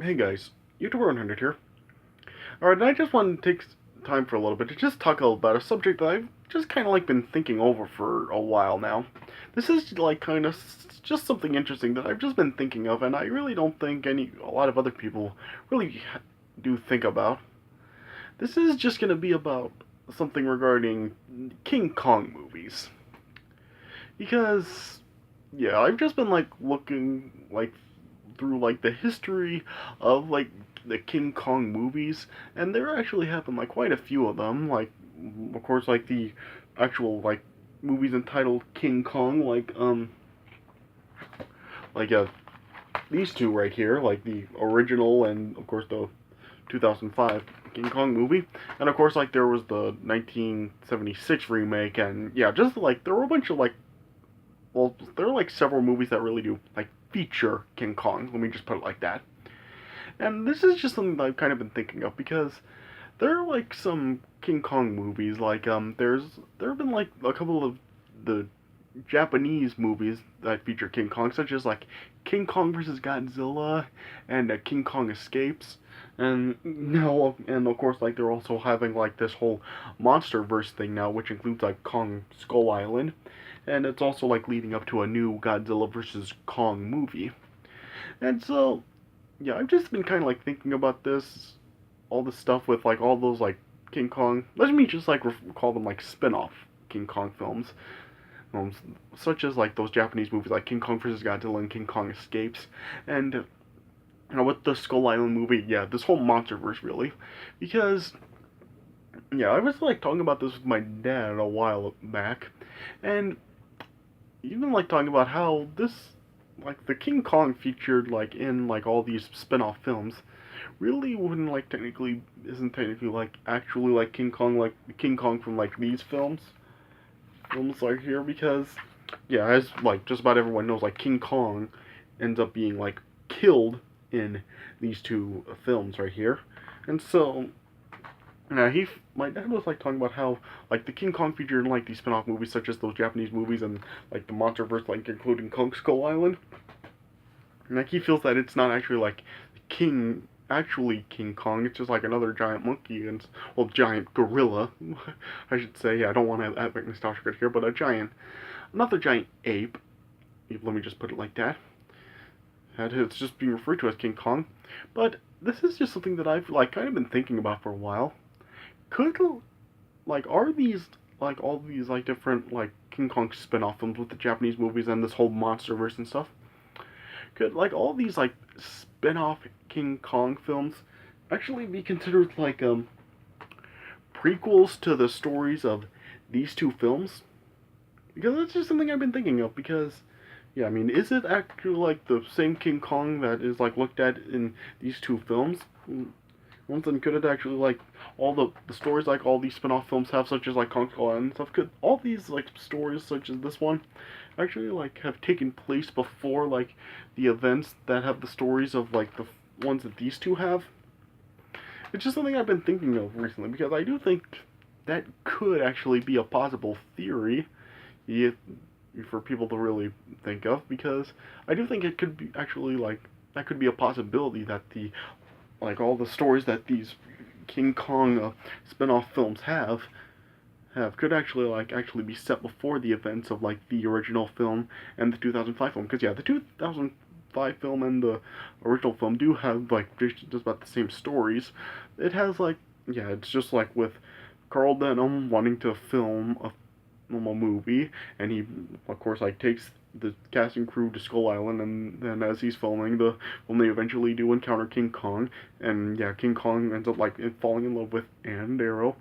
Hey guys, YouTuber 100 here. Alright, and I just wanted to take time for a little bit to just talk about a subject that I've just kind of like been thinking over for a while now. This is like kind of just something interesting that I've just been thinking of, and I really don't think a lot of other people really do think about. This is just going to be about something regarding King Kong movies. Because yeah, I've just been like looking like through like the history of like the King Kong movies, and there actually have been like quite a few of them. Like, of course, like the actual like movies entitled King Kong, like these two right here, like the original and of course the 2005 King Kong movie, and of course like there was the 1976 remake, and yeah, just like there were a bunch of like there are like several movies that really do like feature King Kong. Let me just put it like that. And this is just something that I've kind of been thinking of because there are like some King Kong movies. There have been like a couple of the Japanese movies that feature King Kong, such as like King Kong versus Godzilla and King Kong Escapes. And now, and of course, like they're also having like this whole MonsterVerse thing now, which includes like Kong Skull Island, and it's also like leading up to a new Godzilla versus Kong movie. And so, yeah, I've just been kind of like thinking about this, all this stuff with like all those like King Kong. Let me just like call them like spin-off King Kong films, um, such as like those Japanese movies like King Kong vs. Godzilla and King Kong Escapes, and with the Skull Island movie, yeah, this whole MonsterVerse really, because yeah, I was like talking about this with my dad a while back, and even like talking about how this like the King Kong featured like in like all these spin-off films really wouldn't like technically isn't technically like actually like King Kong from like these films right here, because yeah, as like just about everyone knows, like King Kong ends up being like killed in these two films right here. And so now my dad was like talking about how like the King Kong feature in like these spin-off movies such as those Japanese movies and like the MonsterVerse, like including Kong Skull Island. And like he feels that it's not actually like King actually King Kong. It's just like another giant monkey and well, giant gorilla, I should say. Yeah, I don't want to add like nostalgia here, but another giant ape. Let me just put it like that. And it's just being referred to as King Kong. But this is just something that I've like kind of been thinking about for a while. Could like are these like all these like different like King Kong spin-off films with the Japanese movies and this whole MonsterVerse and stuff? Could like all these like spin-off King Kong films actually be considered like prequels to the stories of these two films? Because that's just something I've been thinking of. Because yeah, I mean, is it actually like the same King Kong that is like looked at in these two films? Once and could it actually like all the stories like all these spin-off films have, such as like Kong Skull Island and stuff? Could all these like stories such as this one actually like have taken place before like the events that have the stories of like the ones that these two have? It's just something I've been thinking of recently because I do think that could actually be a possible theory if, for people to really think of, because I do think it could be actually like that could be a possibility that the like all the stories that these King Kong spin-off films have could actually be set before the events of like the original film and the 2005 film. Because yeah, the 2005 film and the original film do have like just about the same stories. It has like yeah, it's just like with Carl Denham wanting to film a movie, and he of course like takes the cast and crew to Skull Island, and then as he's filming the when they eventually do encounter King Kong, and yeah, King Kong ends up like falling in love with Ann Darrow,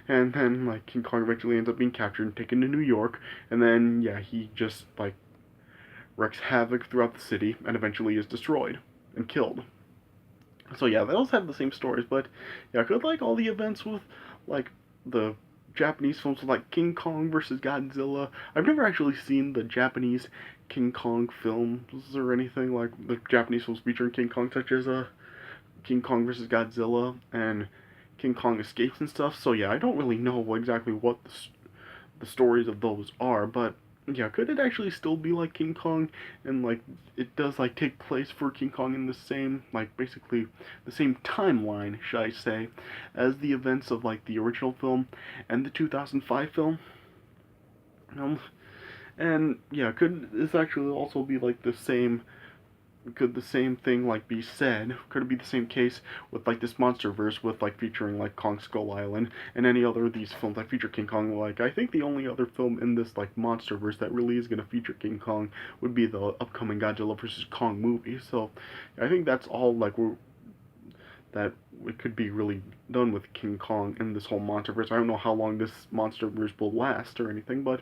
and then like King Kong eventually ends up being captured and taken to New York, and then yeah, he just like wreaks havoc throughout the city and eventually is destroyed and killed. So yeah, they also have the same stories, but yeah, I could like all the events with like the Japanese films with like King Kong versus Godzilla. I've never actually seen the Japanese King Kong films or anything like the Japanese films featuring King Kong, such as King Kong versus Godzilla and King Kong Escapes and stuff. So yeah, I don't really know exactly what the stories of those are, but yeah, could it actually still be like King Kong, and like it does like take place for King Kong in the same, like basically the same timeline, should I say, as the events of like the original film and the 2005 film? Um, and yeah, could this actually also be like the same? Could the same thing like be said? Could it be the same case with like this monster verse with like featuring like Kong Skull Island and any other of these films that feature King Kong? Like I think the only other film in this like monster verse that really is gonna feature King Kong would be the upcoming Godzilla vs Kong movie. So I think that's all like that it could be really done with King Kong in this whole monster verse. I don't know how long this monster verse will last or anything, but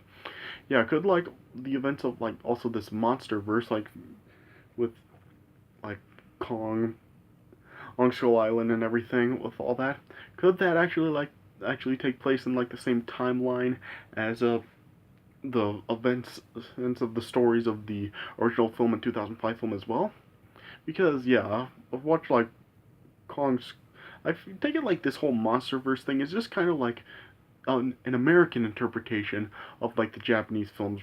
yeah, could like the events of like also this monster verse like with like Kong on Skull Island and everything with all that. Could that actually take place in like the same timeline as the events of the stories of the original film and 2005 film as well? Because yeah, I've watched like Kong's. I take it like this whole MonsterVerse thing is just kind of like an American interpretation of like the Japanese films,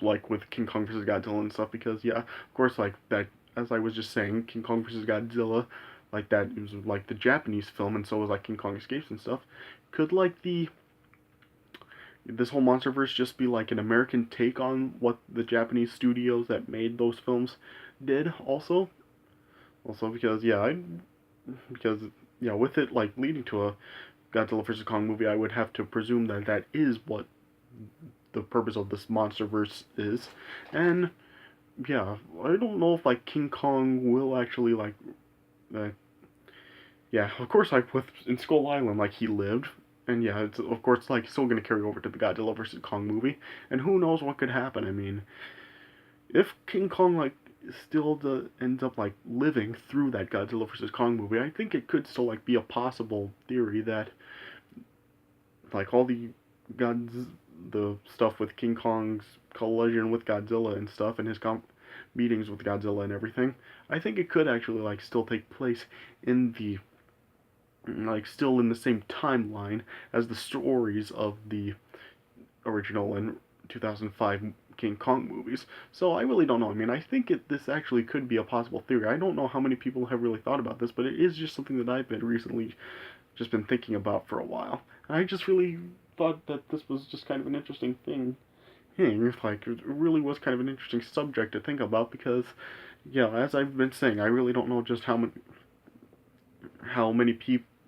like with King Kong vs Godzilla and stuff. Because yeah, of course, like that, as I was just saying, King Kong vs Godzilla, like that, it was like the Japanese film, and so was like King Kong Escapes and stuff. Could like the this whole MonsterVerse just be like an American take on what the Japanese studios that made those films did also? Also because because yeah, with it like leading to a Godzilla vs Kong movie, I would have to presume that that is what the purpose of this MonsterVerse is, and yeah, I don't know if like King Kong will actually like, uh, yeah, of course like with in Skull Island like he lived, and yeah, it's of course like still gonna carry over to the Godzilla vs Kong movie, and who knows what could happen. I mean, if King Kong like ends up like living through that Godzilla vs Kong movie, I think it could still like be a possible theory that like all gods the stuff with King Kong's collision with Godzilla and stuff and his meetings with Godzilla and everything, I think it could actually like still take place in the like still in the same timeline as the stories of the original and 2005 King Kong movies. So I really don't know. I mean, I think this actually could be a possible theory. I don't know how many people have really thought about this, but it is just something that I've been recently just been thinking about for a while. And I just really thought that this was just kind of an interesting thing. Like, it really was kind of an interesting subject to think about because, yeah, as I've been saying, I really don't know just how many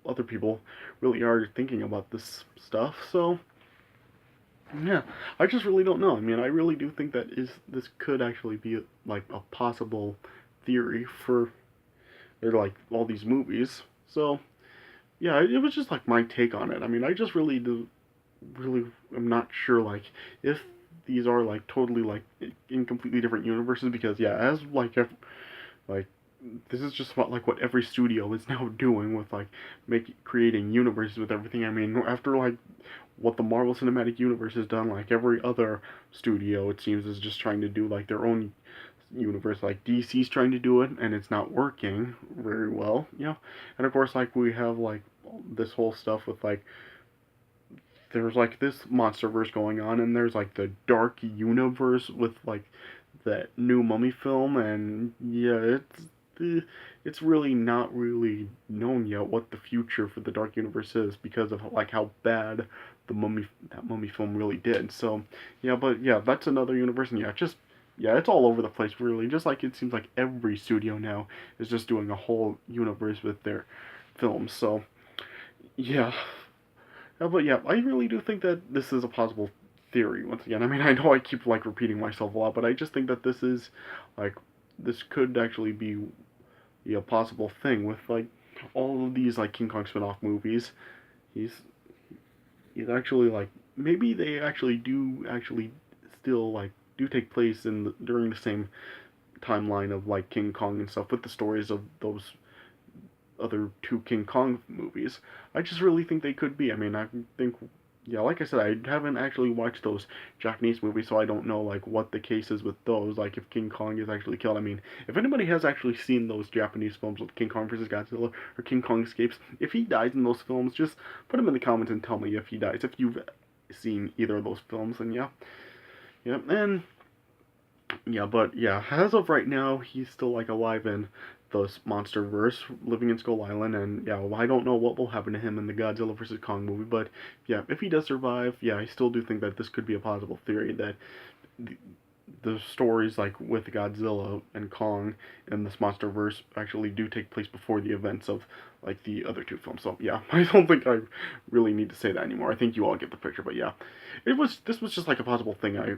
other people really are thinking about this stuff. So, yeah, I just really don't know. I mean, I really do think that this could actually be like a possible theory for like all these movies. So, yeah, it was just like my take on it. I mean, I just really am not sure like if these are like totally like in completely different universes because yeah, as like this is just what like what every studio is now doing with like creating universes with everything. I mean, after like what the Marvel Cinematic Universe has done, like every other studio it seems is just trying to do like their own universe. Like DC's trying to do it and it's not working very well, you know. And of course like we have like this whole stuff with like there's like this monsterverse going on and there's like the dark universe with like that new Mummy film, and yeah, it's really not really known yet what the future for the dark universe is because of like how bad that Mummy film really did. So yeah, but yeah, that's another universe, and yeah, just yeah, it's all over the place really. Just like it seems like every studio now is just doing a whole universe with their films. So yeah, but yeah, I really do think that this is a possible theory once again. I mean, I know I keep like repeating myself a lot, but I just think that this is like this could actually be a possible thing with like all of these like King Kong spin-off movies. He's he's actually like maybe they actually still like do take place during the same timeline of like King Kong and stuff with the stories of those other two King Kong movies. I just really think they could be. I mean, I think yeah, like I said, I haven't actually watched those Japanese movies, so I don't know like what the case is with those. Like if King Kong is actually killed. I mean, if anybody has actually seen those Japanese films with King Kong vs Godzilla or King Kong Escapes, if he dies in those films, just put him in the comments and tell me if he dies. If you've seen either of those films, and yeah. Yeah, and yeah, but yeah, as of right now, he's still like alive in the monster verse, living in Skull Island, and yeah, well, I don't know what will happen to him in the Godzilla vs Kong movie, but yeah, if he does survive, yeah, I still do think that this could be a possible theory that the, the stories like with Godzilla and Kong and this monster verse actually do take place before the events of like the other two films. So yeah, I don't think I really need to say that anymore. I think you all get the picture, but yeah, this was just like a possible thing I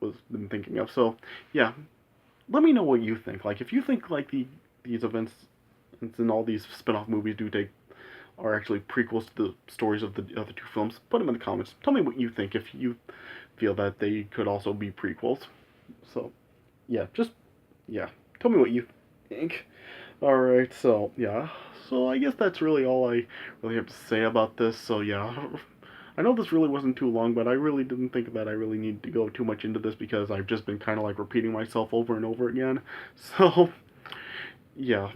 was been thinking of. So yeah, let me know what you think. Like if you think like these events and all these spin-off movies do take are actually prequels to the stories of the other two films, put them in the comments. Tell me what you think if you feel that they could also be prequels. So yeah, just yeah, tell me what you think. All right, so yeah, so I guess that's really all I really have to say about this. So yeah, I know this really wasn't too long, but I really didn't think that I really needed to go too much into this because I've just been kind of like repeating myself over and over again. So yeah,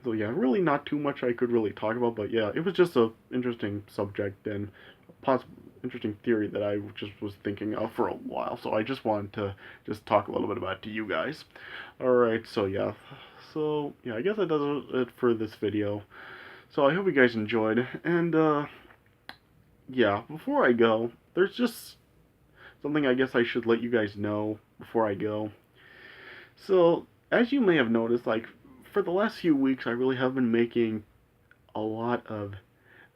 so yeah, really not too much I could really talk about, but yeah, it was just a interesting subject and a possible interesting theory that I just was thinking of for a while. So I just wanted to just talk a little bit about it to you guys. All right, so yeah, I guess that does it for this video. So I hope you guys enjoyed, and yeah, before I go, there's just something I guess I should let you guys know before I go. So as you may have noticed, like for the last few weeks, I really have been making a lot of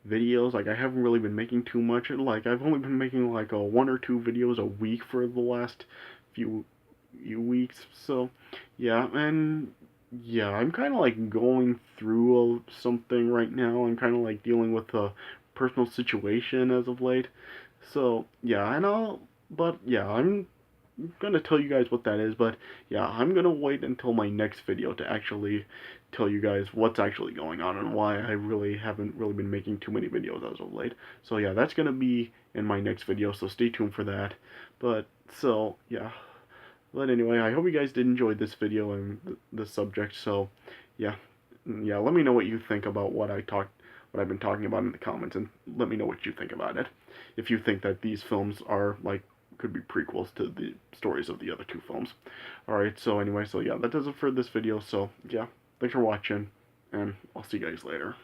videos. Like I haven't really been making too much. Like I've only been making like a one or two videos a week for the last few weeks. So yeah, and yeah, I'm kind of like going through something right now. I'm kind of like dealing with a personal situation as of late. So yeah, but yeah, I'm gonna tell you guys what that is, but yeah, I'm gonna wait until my next video to actually tell you guys what's actually going on and why I really haven't really been making too many videos as of late. So yeah, that's gonna be in my next video, so stay tuned for that. But so yeah, but anyway, I hope you guys did enjoy this video and this subject. So yeah, yeah, let me know what you think about what I've been talking about in the comments, and let me know what you think about it. If you think that these films are like could be prequels to the stories of the other two films. Alright, so anyway, so yeah, that does it for this video. So yeah, thanks for watching, and I'll see you guys later.